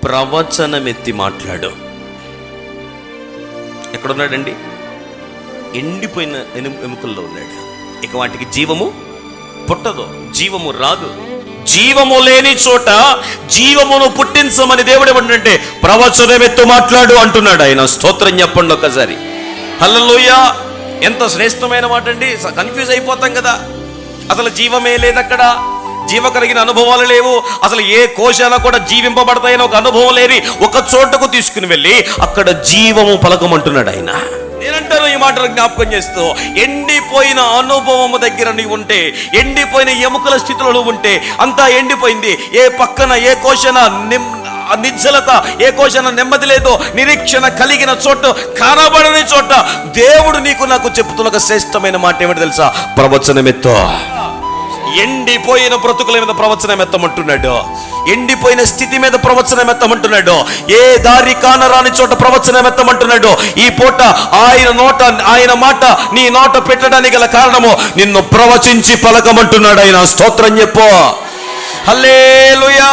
ప్రవచనమెత్తి మాట్లాడు. ఎక్కడున్నాడండి? ఎండిపోయిన ఎముకల్లో ఉన్నాడు. ఇక వాటికి జీవము పుట్టదు, జీవము రాదు. జీవము లేని చోట జీవమును పుట్టించమని దేవుడు ఏమంటే ప్రవచనమెత్తు మాట్లాడు అంటున్నాడు ఆయన. స్తోత్రం చెప్పండి ఒకసారి. హల్లెలూయా. ఎంత శ్రేష్టమైన మాట అండి. కన్ఫ్యూజ్ అయిపోతాం కదా, అసలు జీవమే లేదు, అక్కడ జీవ కలిగిన అనుభవాలు లేవు, అసలు ఏ కోశాన కూడా జీవింపబడతాయని ఒక అనుభవం లేని ఒక చోటకు తీసుకుని వెళ్ళి అక్కడ జీవము పలకమంటున్నాడు ఆయన. నేనంటాను ఈ మాటలు జ్ఞాపకం చేస్తూ, ఎండిపోయిన అనుభవము దగ్గర నీవు ఉంటే, ఎండిపోయిన ఎముకల స్థితిలో నువ్వు ఉంటే, అంతా ఎండిపోయింది, ఏ పక్కన ఏ కోశన నిశ్చలత, ఏ కోశన నెమ్మది లేదో, నిరీక్షణ కలిగిన చోట, కనబడని చోట దేవుడు నీకు నాకు చెప్తున్న ఒక శ్రేష్టమైన మాట ఏమిటి తెలుసా? ప్రవచనమెత్తు. ఎండిపోయిన బ్రతుకుల మీద ప్రవచనం ఎత్తమంటున్నాడు. ఎండిపోయిన స్థితి మీద ప్రవచనం ఎత్తమంటున్నాడు. ఏ దారి కానరాని చోట ప్రవచనం ఎత్తమంటున్నాడు. ఈ పూట ఆయన మాట నీ నోట పెట్టడానికి గల కారణము నిన్ను ప్రవచించి పలకమంటున్నాడు ఆయన. స్తోత్రం చెప్పు. హల్లెలూయా.